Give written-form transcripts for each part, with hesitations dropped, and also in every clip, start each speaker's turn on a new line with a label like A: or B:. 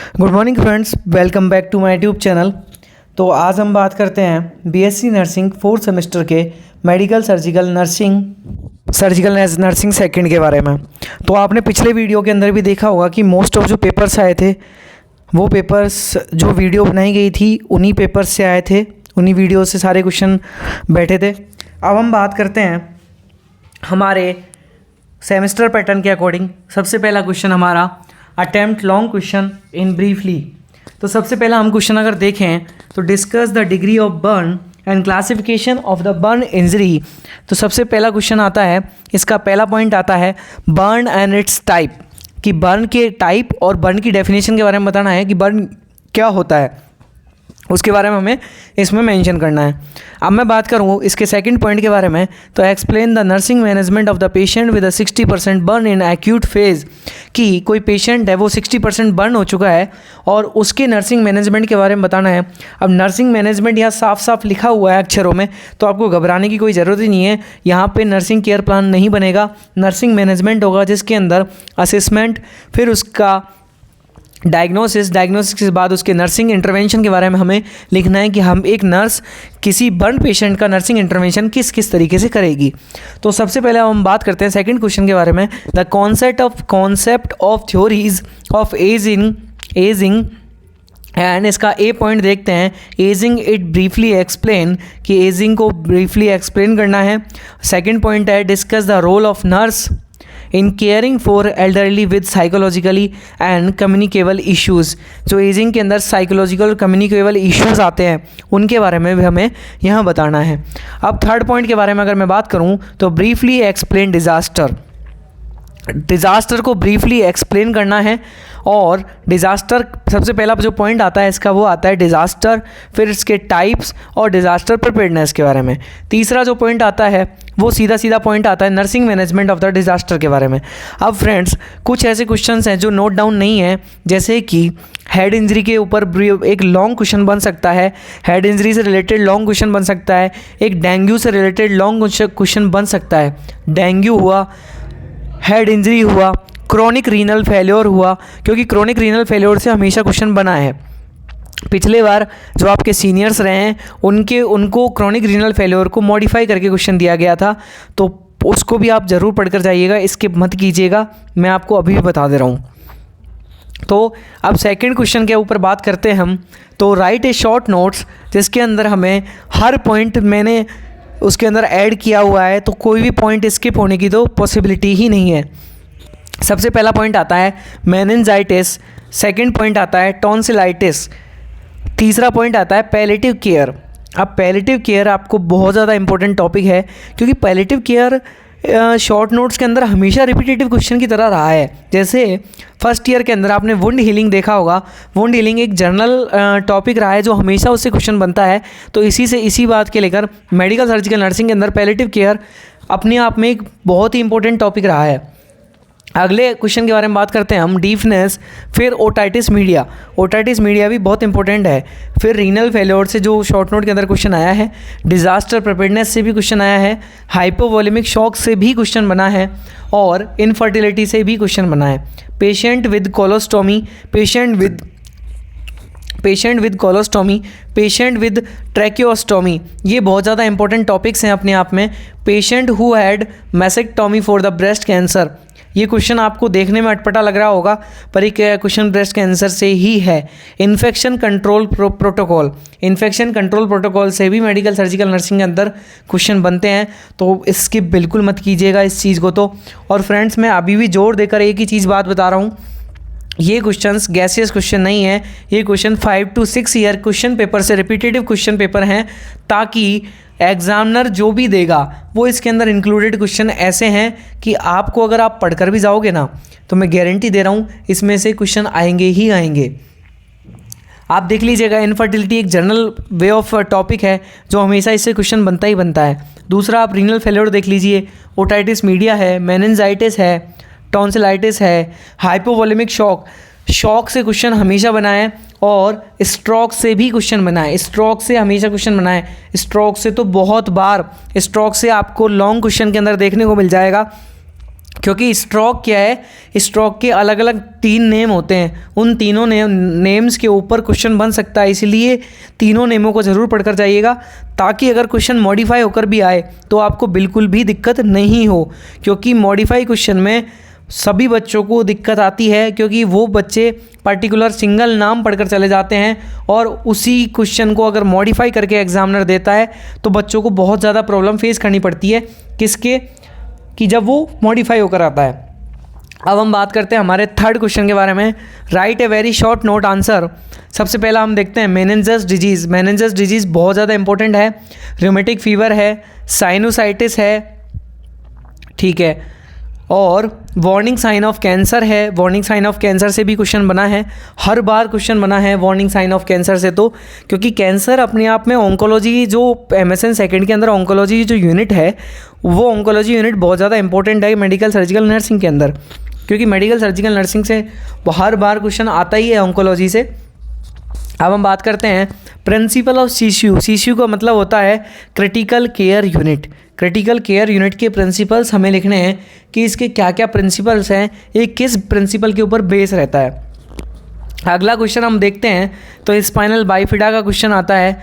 A: Good morning friends, welcome back to my YouTube channel. तो आज हम बात करते हैं बीएससी नर्सिंग 4th सेमेस्टर के मेडिकल सर्जिकल नर्सिंग सेकंड के बारे में। तो आपने पिछले वीडियो के अंदर भी देखा होगा कि मोस्ट ऑफ जो पेपर्स आए थे वो पेपर्स जो वीडियो बनाई गई थी उन्हीं पेपर्स से आए थे, उन्हीं वीडियो से सारे क्वेश्चन बैठे थे। अब हम बात करते हैं हमारे सेमेस्टर पैटर्न के अकॉर्डिंग। सबसे पहला क्वेश्चन हमारा attempt long question in briefly. तो सबसे पहला हम क्वेश्चन अगर देखें तो discuss the degree of burn and classification of the burn injury. तो सबसे पहला क्वेश्चन आता है, इसका पहला पॉइंट आता है बर्न एंड इट्स टाइप, कि बर्न के टाइप और बर्न की डेफिनेशन के बारे में बताना है कि बर्न क्या होता है, उसके बारे में हमें इसमें मेंशन करना है। अब मैं बात करूँ इसके सेकंड पॉइंट के बारे में, तो explain the nursing management of the patient with a 60% burn in acute phase. कि कोई पेशेंट है वो 60% बर्न हो चुका है और उसके नर्सिंग मैनेजमेंट के बारे में बताना है। अब नर्सिंग मैनेजमेंट यहाँ साफ साफ लिखा हुआ है अक्षरों में, तो आपको घबराने की कोई ज़रूरत ही नहीं है। यहाँ पे नर्सिंग केयर प्लान नहीं बनेगा, नर्सिंग मैनेजमेंट होगा जिसके अंदर असेसमेंट, फिर उसका डायग्नोसिस के बाद उसके नर्सिंग इंटरवेंशन के बारे में हमें लिखना है कि हम एक नर्स किसी बर्न पेशेंट का नर्सिंग इंटरवेंशन किस किस तरीके से करेगी। तो सबसे पहले हम बात करते हैं सेकंड क्वेश्चन के बारे में, the concept of theories of ageing and इसका ए पॉइंट देखते हैं, एजिंग इट ब्रीफली एक्सप्लेन, कि एजिंग को ब्रीफली एक्सप्लेन करना है। सेकंड पॉइंट है discuss the role of nurse in caring for elderly with psychologically and communicable issues. जो ageing के अंदर साइकोलॉजिकल और कम्युनिकेबल इश्यूज़ आते हैं उनके बारे में भी हमें यहाँ बताना है। अब थर्ड पॉइंट के बारे में अगर मैं बात करूँ तो ब्रीफली एक्सप्लेन डिज़ास्टर को ब्रीफली एक्सप्लेन करना है। और डिज़ास्टर सबसे पहला जो पॉइंट आता है इसका वो आता है डिज़ास्टर, फिर इसके टाइप्स और डिज़ास्टर प्रिपेयर्डनेस के बारे में। तीसरा जो पॉइंट आता है वो सीधा पॉइंट आता है nursing management of the disaster के बारे में। अब फ्रेंड्स कुछ ऐसे क्वेश्चंस हैं जो नोट डाउन नहीं है, जैसे कि हेड इंजरी के ऊपर एक लॉन्ग क्वेश्चन बन सकता है, हेड इंजरी से रिलेटेड लॉन्ग क्वेश्चन बन सकता है, एक डेंगू से रिलेटेड लॉन्ग क्वेश्चन बन सकता है। डेंगू हुआ, हेड इंजरी हुआ, क्रोनिक रीनल फेल्योर हुआ, क्योंकि क्रोनिक रीनल फेल्योर से हमेशा क्वेश्चन बना है। पिछले बार जो आपके सीनियर्स रहे हैं उनको क्रोनिक रीनल फेल्योर को मॉडिफाई करके क्वेश्चन दिया गया था, तो उसको भी आप ज़रूर पढ़कर जाइएगा, स्किप मत कीजिएगा, मैं आपको अभी भी बता दे रहा हूँ। तो अब सेकंड क्वेश्चन के ऊपर बात करते हैं हम। तो राइट ए शॉर्ट नोट्स, जिसके अंदर हमें हर पॉइंट मैंने उसके अंदर ऐड किया हुआ है, तो कोई भी पॉइंट स्किप होने की तो पॉसिबिलिटी ही नहीं है। सबसे पहला पॉइंट आता है मेनिंजाइटिस, सेकंड पॉइंट आता है टॉन्सिलाइटिस, तीसरा पॉइंट आता है पैलेटिव केयर। अब पैलेटिव केयर आपको बहुत ज़्यादा इंपॉर्टेंट टॉपिक है, क्योंकि पैलेटिव केयर शॉर्ट नोट्स के अंदर हमेशा रिपीटेटिव क्वेश्चन की तरह रहा है। जैसे फर्स्ट ईयर के अंदर आपने वुंड हीलिंग देखा होगा, वुंड हीलिंग एक जनरल टॉपिक रहा है जो हमेशा उससे क्वेश्चन बनता है। तो इसी बात के लेकर मेडिकल सर्जिकल नर्सिंग के अंदर पैलेटिव केयर अपने आप में एक बहुत ही इंपॉर्टेंट टॉपिक रहा है। अगले क्वेश्चन के बारे में बात करते हैं हम, डीफनेस, फिर ओटाइटिस मीडिया भी बहुत इंपॉर्टेंट है। फिर रीनल फेल्योर से जो शॉर्ट नोट के अंदर क्वेश्चन आया है, डिज़ास्टर प्रिपेयर्डनेस से भी क्वेश्चन आया है, हाइपोवोलेमिक शॉक से भी क्वेश्चन बना है, और इनफर्टिलिटी से भी क्वेश्चन बना है। Patient with colostomy, patient with tracheostomy, ये बहुत ज़्यादा इंपॉर्टेंट टॉपिक्स हैं अपने आप में। Patient who had mastectomy for the breast cancer, ये क्वेश्चन आपको देखने में अटपटा लग रहा होगा, पर एक क्वेश्चन ब्रेस्ट कैंसर से ही है। इन्फेक्शन कंट्रोल प्रोटोकॉल से भी मेडिकल सर्जिकल नर्सिंग के अंदर क्वेश्चन बनते हैं, तो इसकी बिल्कुल मत कीजिएगा इस चीज़ को तो। और फ्रेंड्स मैं अभी भी जोर देकर एक ही चीज़ बात बता रहा हूँ, ये क्वेश्चंस गैसियस क्वेश्चन नहीं है, ये question 5 to 6 year question paper से रिपीटेटिव क्वेश्चन पेपर हैं, ताकि एग्जामिनर जो भी देगा वो इसके अंदर इंक्लूडेड क्वेश्चन ऐसे हैं कि आपको अगर आप पढ़कर भी जाओगे ना, तो मैं गारंटी दे रहा हूँ इसमें से क्वेश्चन आएंगे ही आएंगे। आप देख लीजिएगा, इनफर्टिलिटी एक जनरल वे ऑफ टॉपिक है जो हमेशा इससे क्वेश्चन बनता ही बनता है। दूसरा आप रीनल फेल्योर देख लीजिए, ओटाइटिस मीडिया है, मेनिंजाइटिस है, टॉन्सिलाइटिस है, हाइपोवोलेमिक शॉक से क्वेश्चन हमेशा बना है, और स्ट्रोक से भी क्वेश्चन बना है, स्ट्रोक से हमेशा क्वेश्चन बना है। स्ट्रोक से तो बहुत बार, स्ट्रोक से आपको लॉन्ग क्वेश्चन के अंदर देखने को मिल जाएगा क्योंकि स्ट्रोक क्या है, स्ट्रोक के अलग अलग 3 नेम होते हैं, उन तीनों नेम्स के ऊपर क्वेश्चन बन सकता है, इसलिए तीनों नेमों को ज़रूर पढ़कर जाइएगा, ताकि अगर क्वेश्चन मॉडिफाई होकर भी आए तो आपको बिल्कुल भी दिक्कत नहीं हो। क्योंकि मॉडिफाई क्वेश्चन में सभी बच्चों को दिक्कत आती है, क्योंकि वो बच्चे पर्टिकुलर सिंगल नाम पढ़कर चले जाते हैं और उसी क्वेश्चन को अगर मॉडिफाई करके एग्जामिनर देता है तो बच्चों को बहुत ज़्यादा प्रॉब्लम फेस करनी पड़ती है, किसके कि जब वो मॉडिफाई होकर आता है। अब हम बात करते हैं हमारे थर्ड क्वेश्चन के बारे में, right a very short note answer. सबसे पहला हम देखते हैं मेनिंजस डिजीज़। मेनिंजस डिजीज़ बहुत ज़्यादा इंपॉर्टेंट है, रूमेटिक फीवर है, साइनोसाइटिस है, ठीक है, और वार्निंग साइन ऑफ कैंसर है। वार्निंग साइन ऑफ कैंसर से भी क्वेश्चन बना है, हर बार क्वेश्चन बना है वार्निंग साइन ऑफ कैंसर से, तो क्योंकि कैंसर अपने आप में ऑन्कोलॉजी जो MSN सेकंड के अंदर ऑन्कोलॉजी जो यूनिट है, वो ऑन्कोलॉजी यूनिट बहुत ज़्यादा इंपॉर्टेंट है मेडिकल सर्जिकल नर्सिंग के अंदर, क्योंकि मेडिकल सर्जिकल नर्सिंग से हर बार क्वेश्चन आता ही है ऑन्कोलॉजी से। अब हम बात करते हैं प्रिंसिपल ऑफ CCU। CCU का मतलब होता है critical care unit. Critical care unit के प्रिंसिपल्स हमें लिखने हैं कि इसके क्या क्या प्रिंसिपल्स हैं, ये किस प्रिंसिपल के ऊपर बेस रहता है। अगला क्वेश्चन हम देखते हैं तो स्पाइनल बाइफिडा का क्वेश्चन आता है,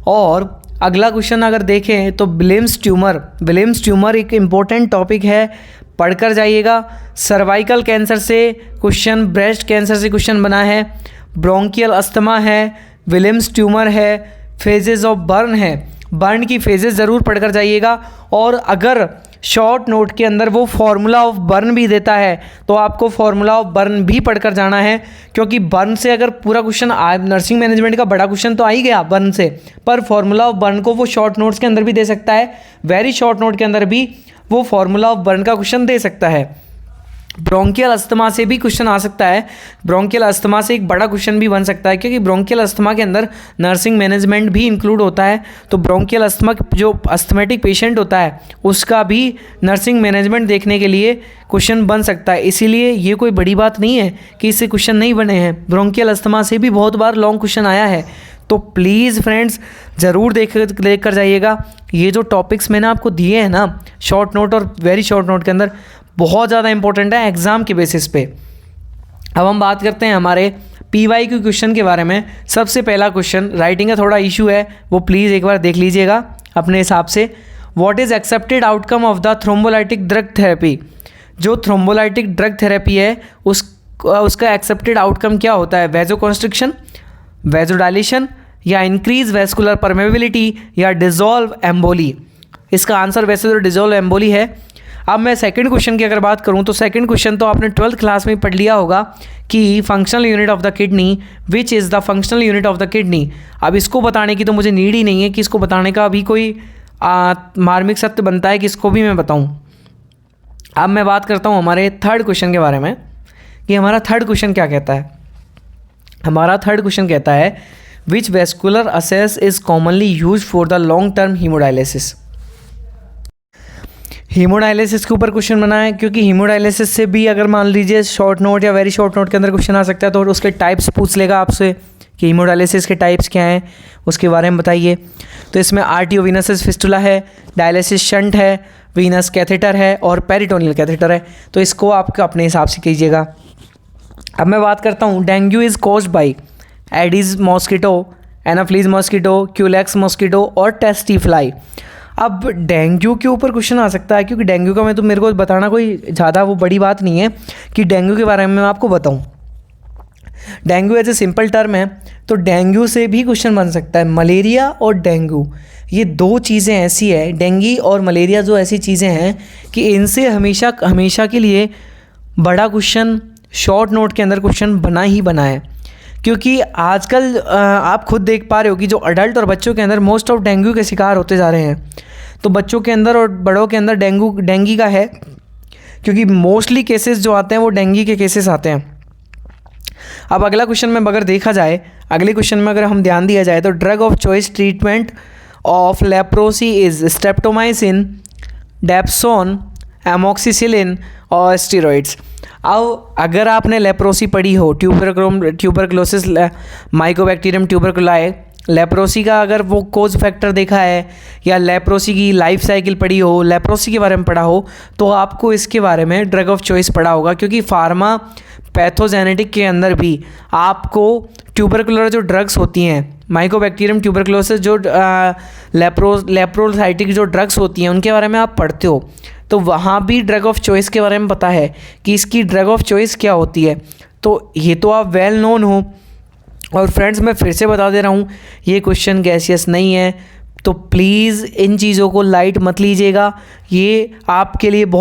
A: और अगला क्वेश्चन अगर देखें तो विलियम्स ट्यूमर। विलियम्स ट्यूमर एक इम्पोर्टेंट टॉपिक है, पढ़कर जाइएगा। सर्वाइकल कैंसर से क्वेश्चन, ब्रेस्ट कैंसर से क्वेश्चन बना है, ब्रोंकियल अस्थमा है, विलियम्स ट्यूमर है, फेजेस ऑफ बर्न है। बर्न की फेजेस ज़रूर पढ़कर जाइएगा, और अगर शॉर्ट नोट के अंदर वो फार्मूला ऑफ बर्न भी देता है तो आपको फार्मूला ऑफ बर्न भी पढ़कर जाना है, क्योंकि बर्न से अगर पूरा क्वेश्चन नर्सिंग मैनेजमेंट का बड़ा क्वेश्चन तो आ ही गया बर्न से, पर फार्मूला ऑफ बर्न को वो शॉर्ट नोट्स के अंदर भी दे सकता है, वेरी शॉर्ट नोट के अंदर भी वो फार्मूला ऑफ बर्न का क्वेश्चन दे सकता है। ब्रोंकियल अस्थमा से भी क्वेश्चन आ सकता है, ब्रोंकियल अस्थमा से एक बड़ा क्वेश्चन भी बन सकता है, क्योंकि ब्रोंकियल अस्थमा के अंदर नर्सिंग मैनेजमेंट भी इंक्लूड होता है, तो ब्रोंकियल अस्थमा जो अस्थमेटिक पेशेंट होता है उसका भी नर्सिंग मैनेजमेंट देखने के लिए क्वेश्चन बन सकता है। इसीलिए ये कोई बड़ी बात नहीं है कि इससे क्वेश्चन नहीं बने हैं, ब्रोंकियल अस्थमा से भी बहुत बार लॉन्ग क्वेश्चन आया है। तो प्लीज़ फ्रेंड्स ज़रूर देख कर जाइएगा। ये जो टॉपिक्स मैंने आपको दिए हैं ना शॉर्ट नोट और वेरी शॉर्ट नोट के अंदर, बहुत ज़्यादा इंपॉर्टेंट है एग्ज़ाम के बेसिस पे। अब हम बात करते हैं हमारे PYQ क्वेश्चन के बारे में। सबसे पहला क्वेश्चन, राइटिंग का थोड़ा इशू है, वो प्लीज़ एक बार देख लीजिएगा अपने हिसाब से। What is accepted outcome of the thrombolytic drug therapy. जो थ्रोम्बोलाइटिक ड्रग थेरेपी है उसका एक्सेप्टेड आउटकम क्या होता है? वेजोकॉन्स्ट्रिक्शन, वेजोडाइलेशन, या इंक्रीज वेस्कुलर परमेबिलिटी, या डिजोल्व एम्बोली। इसका आंसर वैसे तो डिजोल्व एम्बोली है। अब मैं सेकंड क्वेश्चन की अगर बात करूं तो सेकंड क्वेश्चन तो आपने 12th क्लास में पढ़ लिया होगा कि functional unit of the kidney, which is the functional unit of the kidney. अब इसको बताने की तो मुझे नीड ही नहीं है कि इसको बताने का अभी कोई मार्मिक सत्य बनता है कि इसको भी मैं बताऊं। अब मैं बात करता हूं हमारे थर्ड क्वेश्चन के बारे में कि हमारा थर्ड क्वेश्चन क्या कहता है। हमारा थर्ड क्वेश्चन कहता है which vascular access is commonly use for the long term hemodialysis. Hemodialysis के ऊपर क्वेश्चन बना है, क्योंकि हीमोडायलिसिस से भी अगर मान लीजिए शॉर्ट नोट या वेरी शॉर्ट नोट के अंदर क्वेश्चन आ सकता है, तो उसके टाइप्स पूछ लेगा आपसे कि हीमोडायलिसिस के टाइप्स क्या हैं, उसके बारे में बताइए। तो इसमें आर्टियोवीनस फिस्टुला है, डायलिसिस शंट है, वीनस कैथेटर है और पेरिटोनियल कैथेटर है। तो इसको आप अपने हिसाब से कीजिएगा। अब मैं बात करता हूँ dengue is caused by Aedes mosquito, Anopheles mosquito, Culex mosquito और टेस्टी फ्लाई। अब डेंगू के ऊपर क्वेश्चन आ सकता है, क्योंकि डेंगू का मेरे को बताना कोई ज़्यादा वो बड़ी बात नहीं है कि डेंगू के बारे में मैं आपको बताऊं। Dengue as a simple term है, तो डेंगू से भी क्वेश्चन बन सकता है। मलेरिया और डेंगू ये दो चीज़ें ऐसी है, डेंगी और मलेरिया जो ऐसी चीज़ें हैं कि इनसे हमेशा के लिए बड़ा क्वेश्चन शॉर्ट नोट के अंदर क्वेश्चन बना ही बना है। क्योंकि आजकल आप खुद देख पा रहे हो कि जो अडल्ट और बच्चों के अंदर मोस्ट ऑफ डेंगू के शिकार होते जा रहे हैं, तो बच्चों के अंदर और बड़ों के अंदर डेंगी का है, क्योंकि मोस्टली केसेस जो आते हैं वो डेंगी के केसेस आते हैं। अब अगला क्वेश्चन में अगर देखा जाए, अगले क्वेश्चन में अगर हम ध्यान दिया जाए तो drug of choice treatment of leprosy is streptomycin, dapsone, amoxicillin और स्टेरॉइड्स। अब अगर आपने लेप्रोसी पढ़ी हो, ट्यूबरक्लोसिस, माइकोबैक्टीरियम ट्यूबरकुलाई, लेप्रोसी का अगर वो कोज फैक्टर देखा है या लेप्रोसी की लाइफ साइकिल पढ़ी हो, लेप्रोसी के बारे में पढ़ा हो, तो आपको इसके बारे में ड्रग ऑफ चॉइस पढ़ा होगा, क्योंकि फार्मा पैथोजेनेटिक के अंदर भी आपको ट्यूबरकुलर जो ड्रग्स होती हैं, माइकोबैक्टीरियम ट्यूबरकुलोसिस, जो लेप्रोसाइटिक जो ड्रग्स होती हैं उनके बारे में आप पढ़ते हो, तो वहाँ भी ड्रग ऑफ चॉइस के बारे में पता है कि इसकी ड्रग ऑफ चॉइस क्या होती है। तो ये तो आप वेल नोन हो। और फ्रेंड्स मैं फिर से बता दे रहा हूँ, ये क्वेश्चन गैसियस नहीं है, तो प्लीज़ इन चीज़ों को लाइट मत लीजिएगा, ये आपके लिए बहुत